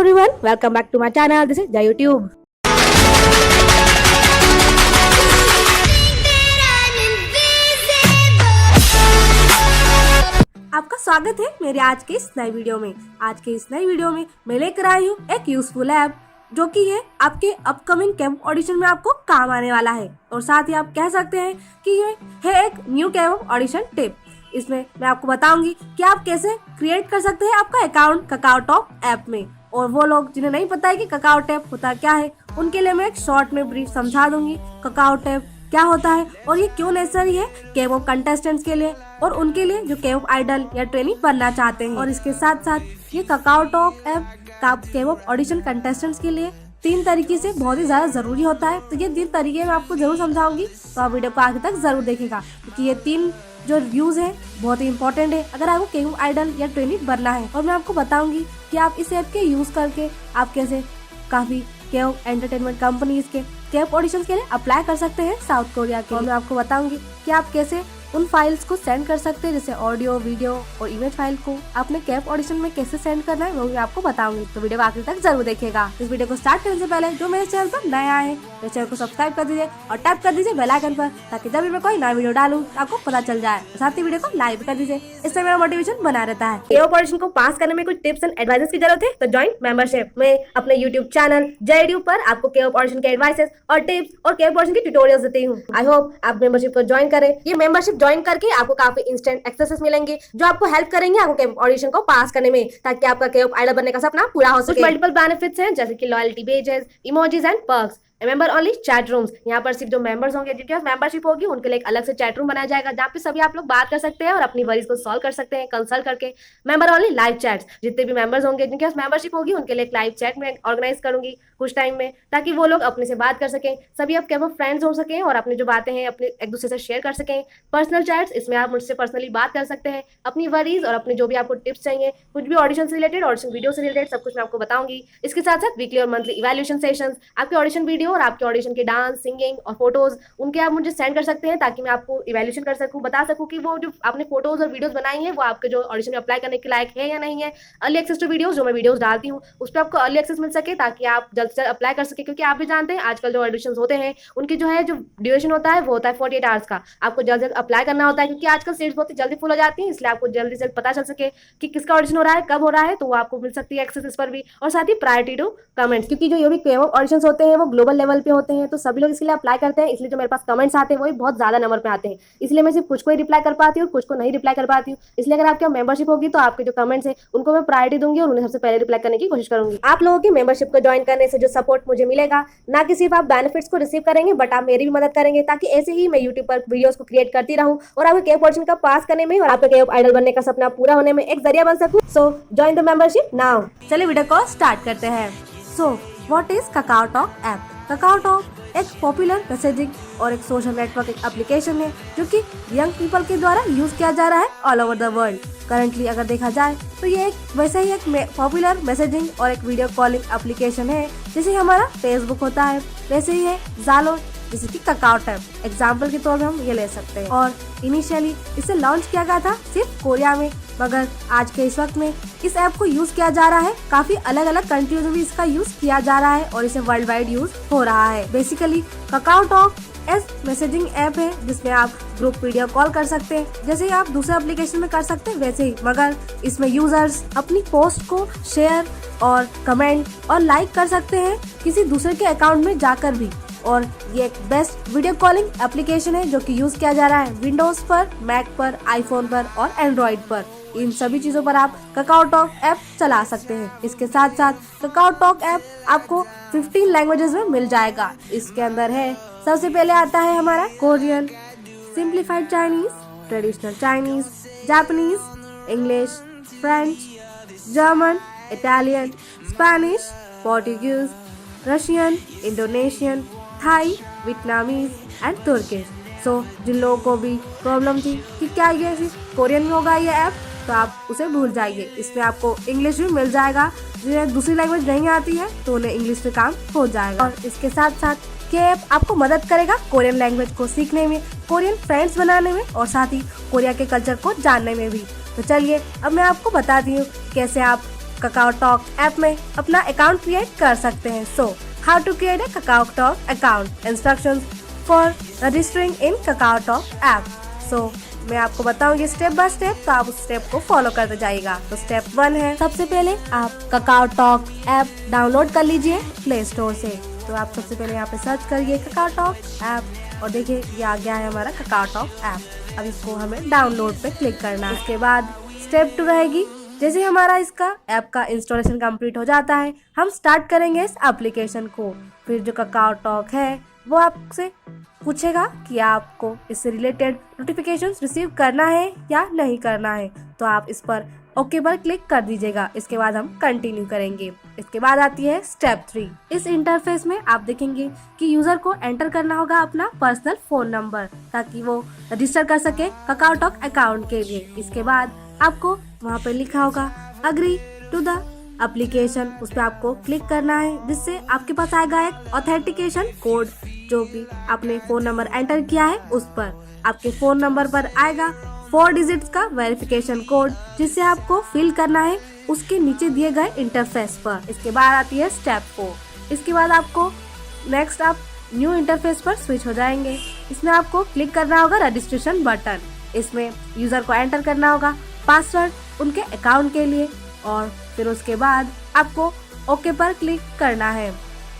everyone, welcome back to my channel. This is Jay YouTube. आपका स्वागत है मेरे आज के इस नए वीडियो में। आज के इस नए वीडियो में मैं लेकर आई हूँ एक यूजफुल ऐप जो कि है आपके अपकमिंग कैंप ऑडिशन में आपको काम आने वाला है। और साथ ही आप कह सकते हैं कि ये है एक न्यू कैंप ऑडिशन टिप। इसमें मैं आपको बताऊंगी कि आप कैसे क्रिएट कर सकते हैं आपका अकाउंट ककाओटॉक ऐप में। और वो लोग जिन्हें नहीं पता है कि ककाओटॉक होता क्या है, उनके लिए मैं एक शॉर्ट में ब्रीफ समझा दूंगी ककाओटॉक क्या होता है और ये क्यों नेसेसरी है कैंप ऑफ कंटेस्टेंट्स के लिए और उनके लिए जो कैंप ऑफ आइडल या ट्रेनिंग बनना चाहते हैं। और इसके साथ साथ ये KakaoTalk app camp of audition contestants के लिए 3 तरीके से बहुत ही ज्यादा जरूरी होता है। तो ये 3 तरीके मैं आपको जरूर समझाऊंगी, तो आप वीडियो को आगे तक जरूर देखेगा क्योंकि ये 3 जो रिव्यूज है बहुत ही इंपॉर्टेंट है अगर आपको कैंप ऑफ आइडल या ट्रेनिंग बनना है। और मैं आपको बताऊंगी कि आप इस ऐप के यूज करके आप कैसे काफी कैंप एंटरटेनमेंट कंपनीज के कैंप ऑडिशंस के लिए अप्लाई कर सकते हैं साउथ कोरिया के। और मैं आपको बताऊंगी कि आप कैसे उन फाइल्स को सेंड कर सकते हैं, जैसे ऑडियो, वीडियो और इमेज फाइल को अपने कैंप ऑडिशन में कैसे सेंड करना है वो भी आपको बताऊंगी। तो वीडियो आखिर तक जरूर देखेगा। इस वीडियो को स्टार्ट करने से पहले जो मेरे चैनल पर नया है मेरे चैनल को सब्सक्राइब कर दीजिए और टैप कर दीजिए बेल आइकन पर, ताकि जब भी मैं कोई नया वीडियो डालूं आपको पता चल जाए। साथ ही वीडियो को लाइक कर दीजिए, इससे मेरा मोटिवेशन बना रहता है। कैंप ऑडिशन को पास करने में कुछ टिप्स एंड एडवाइसेस की जरूरत है तो ज्वाइन मेंबरशिप में अपने यूट्यूब चैनल जय यूट्यूब पर आपको कैंप ऑडिशन के एडवाइसेस और टिप्स और कैंप ऑडिशन की ट्यूटोरियल्स देती हूँ। आई होप आप मेंबरशिप को ज्वाइन करें। ये मेंबरशिप ज्वाइन करके आपको काफी इंस्टेंट एक्सेस मिलेंगे जो आपको हेल्प करेंगे आपको कैंप ऑडिशन को पास करने में, ताकि आपका कैंप आइडल बनने का सपना पूरा हो सके। मल्टीपल बेनिफिट्स हैं जैसे कि loyalty pages, emojis and perks, member only chat rooms. यहाँ पर सिर्फ जो मेंबर्स होंगे जिनके पास मेंबरशिप होगी उनके लिए एक अलग से चैट रूम बनाया जाएगा जहाँ पे सभी आप लोग बात कर सकते हैं और अपनी वरीज को सॉल्व कर सकते हैं कंसल्ट करके। मेंबर ओनली लाइव चैट्स, जितने भी मेंबर्स होंगे जिनके पास मेंबरशिप होगी उनके लिए एक लाइव चैट में ऑर्गेनाइज करूंगी कुछ टाइम में, ताकि वो लोग अपने से बात कर सकें, सभी आप कैंप फ्रेंड्स हो सकें और अपनी जो बातें हैं अपने एक दूसरे से शेयर कर सकें। पर्सनल चैट्स, इसमें आप मुझसे पर्सनली बात कर सकते हैं, अपनी वरीज और अपने जो भी आपको टिप्स चाहिए, कुछ भी ऑडिशन से रिलेटेड, ऑडिशन वीडियो से रिलेटेड, सब कुछ मैं आपको बताऊंगी। इसके साथ साथ वीकली और मंथली इवैल्यूएशन सेशंस, आपके ऑडिशन वीडियो और आपके ऑडिशन के डांस, सिंगिंग और फोटोज उनके आप मुझे सेंड कर सकते हैं, ताकि मैं आपको इवैल्यूएशन कर सकूं, बता सकूं कि वो जो आपने फोटोज और वीडियोस बनाई हैं वो आपके जो ऑडिशन में अप्लाई करने के लायक है या नहीं है। अर्ली एक्सेस टू वीडियोस, जो मैं वीडियोस डालती हूँ उस पर आपको अर्ली एक्सेस मिल सके, ताकि आप जल्द से जल्द अप्लाई कर सके, क्योंकि आप भी जानते हैं आजकल जो ऑडिशंस होते हैं उनकी जो है जो ड्यूरेशन होता है वो होता है 48 आवर्स का। आपको जल्द से जल्द अप्लाई करना होता है क्योंकि आजकल सीट्स बहुत ही जल्दी फुल हो जाती हैं, इसलिए आपको जल्दी से पता चल सके कि किसका ऑडिशन हो रहा है, कब हो रहा है, तो वो आपको मिल सकती है एक्सेस इस पर भी। और साथ ही प्रायोरिटी टू कमेंट्स, क्योंकि जो ये भी ऑडिशंस होते हैं वो ग्लोबल लेवल पे होते हैं, तो सभी लोग इसके लिए अप्लाई करते हैं, इसलिए जो मेरे पास कमेंट्स आते हैं वो भी बहुत ज्यादा नंबर पे आते हैं, इसलिए मैं सिर्फ कुछ को ही रिप्लाई कर पाती हूँ और कुछ को नहीं रिप्लाई कर पाती हूँ। इसलिए अगर आपकी मेंबरशिप होगी तो आपके जो कमेंट्स है उनको मैं प्रायोरिटी दूंगी और उन्हें सबसे पहले रिप्लाई करने की कोशिश करूंगी। आप लोगों की मेंबरशिप को ज्वाइन करने से जो सपोर्ट मुझे मिलेगा, ना कि सिर्फ आप बेनिफिट्स को रिसीव करेंगे बट आप मेरी भी मदद करेंगे, ताकि ऐसे ही मैं यूट्यूब पर वीडियोस को क्रिएट करती रहूं और आपके कैंप ऑडिशन का पास करने में और आपके कैंप आइडल बनने का सपना पूरा होने में एक जरिया बन सकूं। So join the membership now. चलिए वीडियो को स्टार्ट करते हैं। So what is KakaoTalk app? KakaoTalk एक पॉपुलर मैसेजिंग और एक सोशल नेटवर्क एप्लीकेशन है जो कि यंग पीपल के द्वारा यूज किया जा रहा है all over the world. Currently अगर देखा जाए तो ये एक वैसे ही एक पॉपुलर मैसेजिंग और एक वीडियो कॉलिंग एप्लीकेशन है, जैसे हमारा फेसबुक होता है वैसे ही है ज़ालो, जैसे कि ककाओटॉक एग्जाम्पल के तौर पर हम ये ले सकते हैं। और इनिशियली इसे लॉन्च किया गया था सिर्फ कोरिया में, मगर आज के इस वक्त में इस ऐप को यूज किया जा रहा है काफी अलग अलग कंट्रीज में भी इसका यूज किया जा रहा है और इसे वर्ल्ड वाइड यूज हो रहा है। बेसिकली ककाओटॉक एक मैसेजिंग ऐप है जिसमें आप ग्रुप वीडियो कॉल कर सकते हैं, जैसे ही आप दूसरे एप्लीकेशन में कर सकते हैं वैसे ही, मगर इसमें यूजर्स अपनी पोस्ट को शेयर और कमेंट और लाइक कर सकते हैं किसी दूसरे के अकाउंट में जाकर भी। और ये एक बेस्ट वीडियो कॉलिंग एप्लीकेशन है जो कि यूज किया जा रहा है विंडोज पर, मैक पर, आईफोन पर और एंड्रॉइड पर। इन सभी चीजों पर आप ककाओटॉक ऐप चला सकते हैं। इसके साथ साथ ककाओटॉक ऐप आपको 15 लैंग्वेजेस में मिल जाएगा। इसके अंदर है, सबसे पहले आता है हमारा Korean, simplified Chinese, traditional Chinese, Japanese, English, French, German, Italian, Spanish, Portuguese, Russian, Indonesian, Thai, Vietnamese and Turkish. So जिन लोगों को भी प्रॉब्लम थी कि क्या ये सिर्फ कोरियन में होगा ये ऐप, तो आप उसे भूल जाइए। इसमें आपको इंग्लिश भी मिल जाएगा, जिन्हें दूसरी लैंग्वेज नहीं आती है तो उन्हें इंग्लिश में काम हो जाएगा। और इसके साथ साथ ये ऐप आपको मदद करेगा कोरियन लैंग्वेज को सीखने में, कोरियन फ्रेंड्स बनाने में और साथ ही कोरिया के कल्चर को जानने में भी। तो चलिए अब मैं आपको बताती हूँ कैसे आप kakao talk ऐप में अपना अकाउंट क्रिएट कर सकते हैं। So how to create a kakao talk account, instructions for registering in kakao talk app. So मैं आपको बताऊंगी स्टेप बाय स्टेप, तो आप उस स्टेप को फॉलो करते जाइएगा। तो स्टेप 1 है, सबसे पहले आप kakao talk ऐप डाउनलोड कर लीजिए प्ले स्टोर से। तो आप सबसे पहले यहाँ पे सर्च करिए kakao talk ऐप और देखिए ये आ गया है हमारा kakao talk ऐप। अब इसको हमें डाउनलोड पे क्लिक करना है। उसके बाद स्टेप 2 रहेगी, जैसे हमारा इसका ऐप का इंस्टॉलेशन कंप्लीट हो जाता है, हम स्टार्ट करेंगे इस एप्लीकेशन को। फिर जो kakao talk है वो आपसे पूछेगा कि आपको इससे रिलेटेड नोटिफिकेशंस रिसीव करना है या नहीं करना है। तो आप इस पर ओके पर क्लिक कर दीजिएगा। इसके बाद हम कंटिन्यू करेंगे। इसके बाद आती है स्टेप 3। इस इंटरफेस में आप देखेंगे कि यूजर को एंटर करना होगा अपना पर्सनल फोन नंबर, ताकि वो रजिस्टर कर सके kakao talk अकाउंट के लिए। इसके बाद आपको वहाँ पे लिखा होगा अग्री टू द एप्लीकेशन, उस पर आपको क्लिक करना है, जिससे आपके पास आएगा एक ऑथेंटिकेशन कोड, जो भी आपने फोन नंबर एंटर किया है उस पर आपके फोन नंबर पर आएगा 4 डिजिट्स का वेरिफिकेशन कोड, जिसे आपको फिल करना है उसके नीचे दिए गए इंटरफेस पर। इसके बाद आती है स्टेप 4। इसके बाद आपको नेक्स्ट आप न्यू इंटरफेस पर स्विच हो जाएंगे। इसमें आपको क्लिक करना होगा रजिस्ट्रेशन बटन। इसमें यूजर को एंटर करना होगा पासवर्ड उनके अकाउंट के लिए, और फिर उसके बाद आपको ओके पर क्लिक करना है।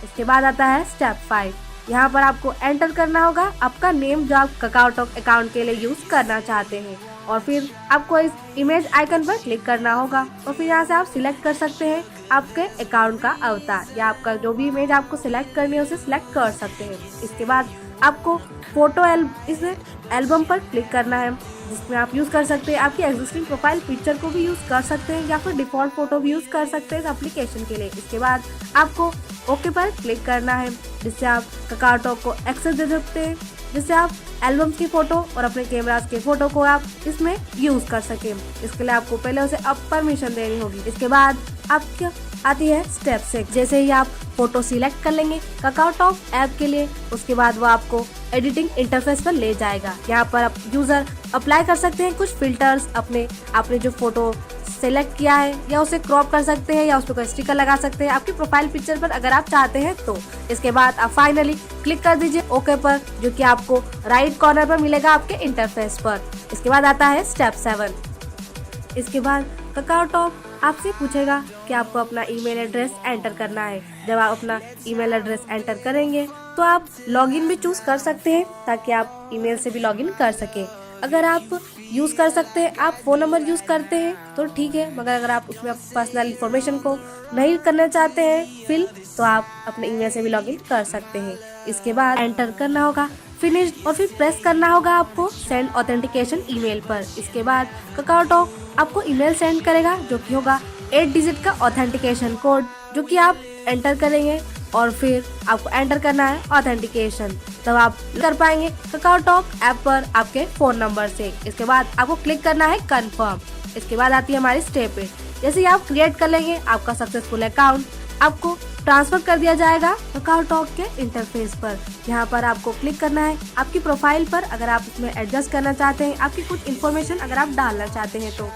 इसके बाद आता है स्टेप 5। यहाँ पर आपको एंटर करना होगा आपका नेम जो आप kakao talk अकाउंट के लिए यूज करना चाहते हैं, और फिर आपको इस इमेज आइकन पर क्लिक करना होगा, और फिर यहाँ से आप सिलेक्ट कर सकते हैं आपके अकाउंट का अवतार, या आपका जो भी इमेज आपको सिलेक्ट करनी है उसे सिलेक्ट कर सकते हैं। इसके बाद आपको फोटो इस एल्बम पर क्लिक करना है, जिसमें आप यूज़ कर सकते हैं आपकी एग्जिस्टिंग प्रोफाइल पिक्चर को भी यूज़ कर सकते हैं, या फिर डिफ़ॉल्ट फोटो भी यूज़ कर सकते हैं इस एप्लीकेशन के लिए। इसके बाद आपको ओके पर क्लिक करना है, जिससे आप kakao talk को एक्सेस दे सकते हैं, जिससे आप एल्बम्स की फ़ोटो और अपने कैमरास के फ़ोटो को आप इसमें यूज़ कर सकें। इसके लिए आपको पहले उसे अब परमिशन देनी होगी। इसके बाद आपकी आती है स्टेप 6। जैसे ही आप फोटो सिलेक्ट कर लेंगे kakao talk ऐप के लिए, उसके बाद वो आपको एडिटिंग इंटरफेस पर ले जाएगा। यहाँ पर आप यूजर अप्लाई कर सकते हैं कुछ फिल्टर्स, आपने जो फोटो सेलेक्ट किया है, या उसे क्रॉप कर सकते हैं, या उस पर कोई स्टिकर लगा सकते हैं आपकी प्रोफाइल पिक्चर पर अगर आप चाहते हैं तो। इसके बाद आप फाइनली क्लिक कर दीजिए ओके पर, जो कि आपको राइट कॉर्नर पर मिलेगा आपके इंटरफेस पर। इसके बाद आता है स्टेप 7। इसके बाद kakao talk आपसे पूछेगा कि आपको अपना ईमेल एड्रेस एंटर करना है। जब आप अपना ईमेल एड्रेस एंटर करेंगे तो आप लॉगिन भी चूज कर सकते हैं, ताकि आप ईमेल से भी लॉगिन कर सकें। अगर आप यूज़ कर सकते हैं, आप फ़ोन नंबर यूज़ करते हैं तो ठीक है, मगर अगर आप उसमें पर्सनल इन्फॉर्मेशन को नहीं करना चाहते हैं फिल, तो आप अपने ईमेल से भी लॉगिन कर सकते हैं। इसके बाद एंटर करना होगा फिनिश्ड, और फिर प्रेस करना होगा आपको सेंड ऑथेंटिकेशन ईमेल पर। इसके बाद kakao talk आपको ईमेल सेंड करेगा, जो कि होगा 8 डिजिट का ऑथेंटिकेशन कोड, जो कि आप एंटर करेंगे, और फिर आपको एंटर करना है ऑथेंटिकेशन। तब आप कर पाएंगे kakao talk ऐप पर आपके फ़ोन नंबर से। इसके बाद आपको क्लिक करना है कंफर्म। इसके बाद आती है हमारी स्टेप 8। जैसे ही आप क्रिएट कर लेंगे आपका सक्सेसफुल अकाउंट, आपको ट्रांसफर कर दिया जाएगा kakao talk के इंटरफेस पर। यहाँ पर आपको क्लिक करना है आपकी प्रोफाइल पर, अगर आप इसमें एडजस्ट करना चाहते हैं, आपकी कुछ इन्फॉर्मेशन अगर आप डालना चाहते हैं, तो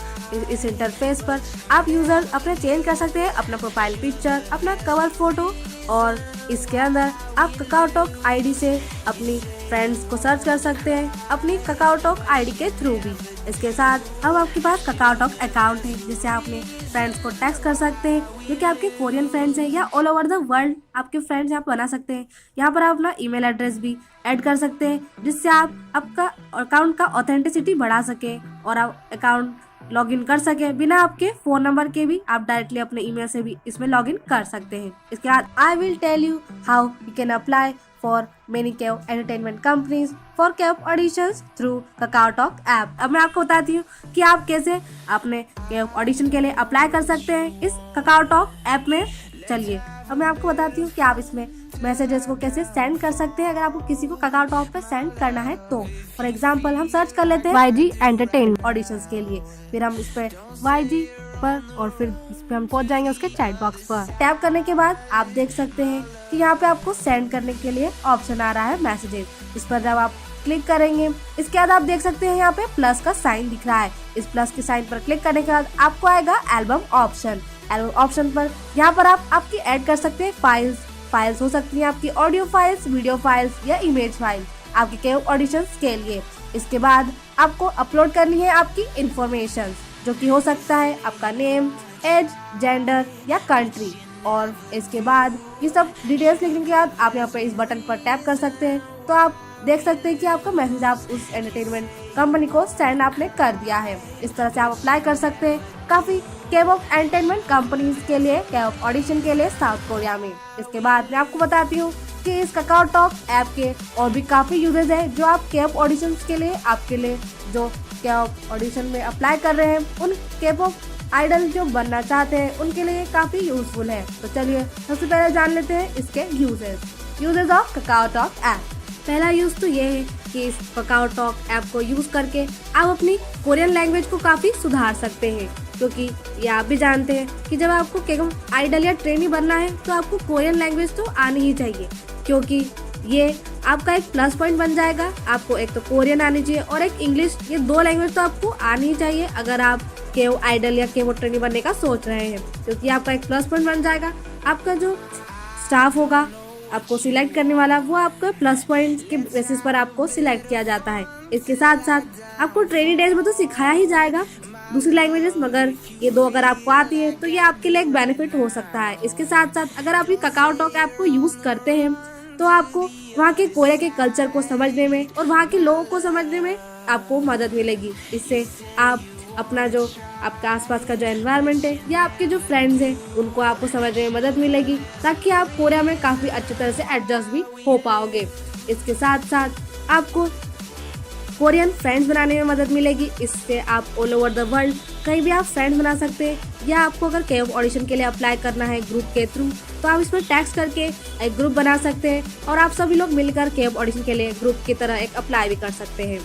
इस इंटरफेस पर आप यूजर अपने चेंज कर सकते हैं अपना प्रोफाइल पिक्चर, अपना कवर फोटो, और इसके अंदर आप kakao talk आईडी से अपनी फ्रेंड्स को सर्च कर सकते हैं अपनी kakao talk आईडी के थ्रू भी। इसके साथ अब आपके पास kakao talk अकाउंट है, जिससे आप अपने फ्रेंड्स को टैक्स कर सकते हैं, जो कि आपके कोरियन फ्रेंड्स हैं, या ऑल ओवर द वर्ल्ड आपके फ्रेंड्स यहाँ बना सकते हैं। यहाँ पर आप अपना ईमेल एड्रेस भी ऐड कर सकते हैं, जिससे आप आपका अकाउंट का ऑथेंटिसिटी बढ़ा सके और आप अकाउंट लॉगिन कर सके बिना आपके फोन नंबर के भी। आप डायरेक्टली अपने ईमेल से भी इसमें लॉगिन कर सकते हैं। इसके बाद I will tell you how you can apply for many cave entertainment companies for cave auditions through kakao talk app. अब मैं आपको बताती हूँ कि आप कैसे अपने केव ऑडिशन के लिए अप्लाई कर सकते हैं इस kakao talk ऐप में। चलिए अब मैं आपको बताती हूँ कि आप इसमें मैसेजेस को कैसे सेंड कर सकते हैं, अगर आपको किसी को kakao talk पे सेंड करना है तो। फॉर एग्जाम्पल हम सर्च कर लेते हैं YG एंटरटेनमेंट ऑडिशंस के लिए, फिर हम इस पे YG पर, और फिर इस पे हम पहुंच जाएंगे उसके चैट बॉक्स पर। टैप करने के बाद आप देख सकते हैं कि यहाँ पे आपको सेंड करने के लिए ऑप्शन आ रहा है मैसेजेस। इस पर जब आप क्लिक करेंगे, इसके बाद आप देख सकते हैं यहाँ पे प्लस का साइन दिख रहा है। इस प्लस के साइन पर क्लिक करने के बाद आपको आएगा एल्बम ऑप्शन। एल्बम ऑप्शन पर। यहाँ पर आप आपकी ऐड कर सकते हैं फाइल्स हो सकती हैं आपकी ऑडियो फाइल्स, वीडियो फाइल्स या इमेज फाइल आपके केओप ऑडिशंस के लिए। इसके बाद आपको अपलोड करनी है आपकी इंफॉर्मेशन, जो कि हो सकता है आपका नेम, एज, जेंडर या कंट्री। और इसके बाद ये सब डिटेल्स लिखने के बाद आप यहाँ पर इस बटन पर टैप कर सकते हैं, तो आप देख सकते हैं कि आपका मैसेज आप उस एंटरटेनमेंट कंपनी को सेंड आपने कर दिया है। इस तरह से आप अप्लाई कर सकते हैं काफ़ी केओप एंटरटेनमेंट कंपनीज के लिए, केओप ऑडिशन के लिए साउथ कोरिया में। इसके बाद मैं आपको बताती हूँ कि इस KakaoTalk ऐप के और भी काफ़ी यूजेज हैं जो आप केओप ऑडिशन के लिए, आपके लिए जो केओप ऑडिशन में अप्लाई कर रहे हैं, उन केओप आइडल जो बनना चाहते हैं उनके लिए काफ़ी यूजफुल है। तो चलिए सबसे पहले जान लेते हैं इसके यूजेज ऑफ KakaoTalk ऐप। पहला यूज तो ये है कि इस KakaoTalk ऐप को यूज करके आप अपनी कोरियन लैंग्वेज को काफ़ी सुधार सकते हैं, क्योंकि ये आप भी जानते हैं कि जब आपको केओप आइडल या ट्रेनी बनना है तो आपको कोरियन लैंग्वेज तो आनी ही चाहिए, क्योंकि ये आपका एक प्लस पॉइंट बन जाएगा। आपको एक तो कोरियन आनी चाहिए और एक इंग्लिश, ये 2 लैंग्वेज तो आपको आनी ही चाहिए अगर आप केओप आइडल या केओप ट्रेनी बनने का सोच रहे हैं, क्योंकि आपका एक प्लस पॉइंट बन जाएगा। आपका जो स्टाफ होगा आपको सिलेक्ट करने वाला, वो आपको प्लस पॉइंट के बेसिस पर आपको सिलेक्ट किया जाता है। इसके साथ साथ आपको ट्रेनिंग डेज में तो सिखाया ही जाएगा दूसरी लैंग्वेजेस, मगर ये 2 अगर आपको आती है तो ये आपके लिए एक बेनिफिट हो सकता है। इसके साथ साथ अगर आप ये KakaoTalk ऐप को यूज़ करते हैं तो आपको वहाँ के कोरिया के कल्चर को समझने में और वहाँ के लोगों को समझने में आपको मदद मिलेगी। इससे आप अपना जो आपका आसपास का जो एनवायरनमेंट है या आपके जो फ्रेंड्स हैं उनको आपको समझने में मदद मिलेगी, ताकि आप कोरिया में काफ़ी अच्छी तरह से एडजस्ट भी हो पाओगे। इसके साथ साथ आपको कोरियन फ्रेंड्स बनाने में मदद मिलेगी। इससे आप ऑल ओवर द वर्ल्ड कहीं भी आप फ्रेंड्स बना सकते हैं, या आपको अगर केओप ऑडिशन के लिए अप्लाई करना है ग्रुप के थ्रू तो आप इसमें टैक्स करके एक ग्रुप बना सकते हैं और आप सभी लोग मिलकर केओप ऑडिशन के लिए ग्रुप की तरह एक अप्लाई भी कर सकते हैं।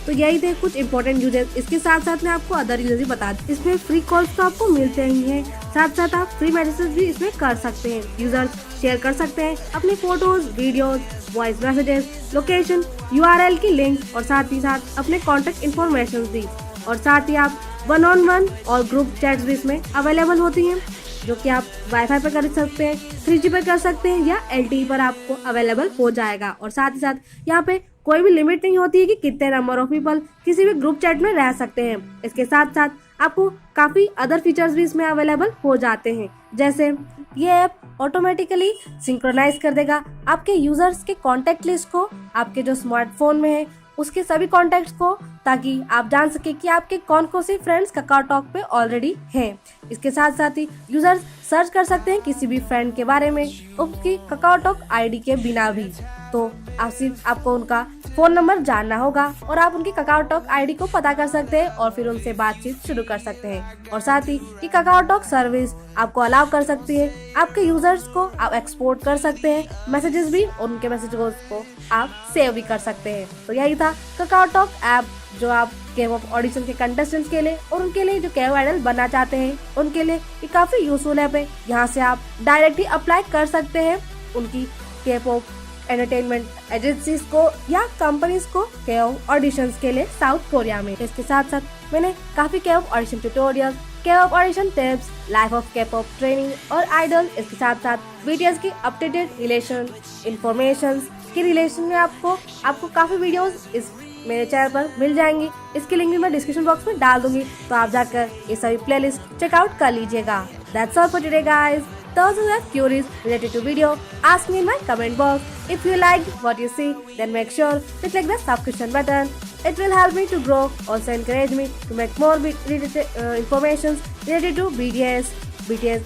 तो यही थे कुछ इंपॉर्टेंट यूजेस। इसके साथ साथ मैं आपको अदर यूजेस भी बता दूं। इसमें फ्री कॉल्स तो आपको मिलते ही हैं, साथ साथ आप फ्री मैसेजेस भी इसमें कर सकते हैं। यूजर्स शेयर कर सकते हैं अपनी photos, videos, voice messages, location, URL की लिंक और साथ ही साथ अपने कॉन्टेक्ट इन्फॉर्मेशन भी। और साथ ही आप 1-on-1 और ग्रुप चैट्स भी इसमें अवेलेबल होती हैं, जो कि आप वाईफाई पर कर सकते हैं, 3G पर कर सकते हैं या LTE पर आपको अवेलेबल हो जाएगा। और साथ ही साथ यहाँ पे कोई भी लिमिट नहीं होती है कि कितने नंबर ऑफ पीपल किसी भी ग्रुप चैट में रह सकते हैं। इसके साथ साथ आपको काफ़ी अदर फीचर्स भी इसमें अवेलेबल हो जाते हैं, जैसे ये ऐप ऑटोमेटिकली सिंक्रोनाइज कर देगा आपके यूजर्स के कॉन्टैक्ट लिस्ट को आपके जो स्मार्टफोन में है उसके सभी कॉन्टैक्ट्स को, ताकि आप जान सके कि आपके कौन कौन से फ्रेंड्स KakaoTalk पे ऑलरेडी हैं। इसके साथ साथ ही यूजर्स सर्च कर सकते हैं किसी भी फ्रेंड के बारे में उसकी KakaoTalk ID के बिना भी। तो आपको उनका फ़ोन नंबर जानना होगा और आप उनकी KakaoTalk ID को पता कर सकते हैं और फिर उनसे बातचीत शुरू कर सकते हैं। और साथ ही ये KakaoTalk सर्विस आपको अलाउ कर सकती है आपके यूजर्स को आप एक्सपोर्ट कर सकते हैं मैसेजेस भी, और उनके मैसेजेस को आप सेव भी कर सकते हैं। तो यही था KakaoTalk ऐप, जो आप केओप ऑडिशन के कंटेस्टेंट्स के लिए और उनके लिए जो केओप आइडल बनना चाहते हैं उनके लिए ये काफ़ी यूजफुल ऐप है। यहाँ से आप डायरेक्ट ही अप्लाई कर सकते हैं उनकी केओप एंटरटेनमेंट एजेंसीज को या कंपनीज को केओप ऑडिशंस के लिए साउथ कोरिया में। इसके साथ साथ मैंने काफ़ी kpop audition tutorial, kpop audition tips, life of kpop training और आइडल, इसके साथ साथ वीडियोस की अपडेटेड रिलेशन इन्फॉर्मेशन के रिलेशन में आपको काफ़ी वीडियोस इस मेरे चैनल पर मिल जाएंगी। इसकी लिंक भी मैं डिस्क्रिप्शन बॉक्स में डाल दूंगी, तो आप जाकर ये सभी प्लेलिस्ट चेकआउट कर लीजिएगा। That's all for today, guys. Those who have queries related to video, ask me in my comment box. If you liked what you see, then make sure to click the subscription button. It will help me to grow. Also encourage me to make more informations related to BTS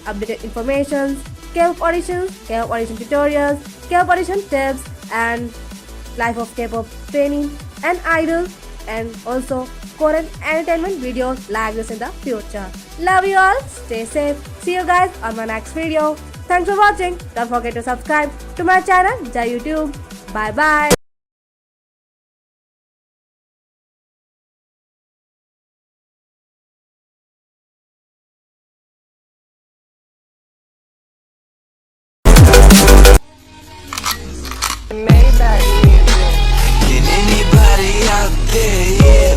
updated informations, K-pop auditions, K-pop audition tutorials, K-pop audition tips, and life of K-pop training and idol, and also Korean entertainment videos like this in the future. Love you all. Stay safe. See you guys on my next video. Thanks for watching. Don't forget to subscribe to my channel, Jai YouTube. Bye bye. Can anybody out there, yeah?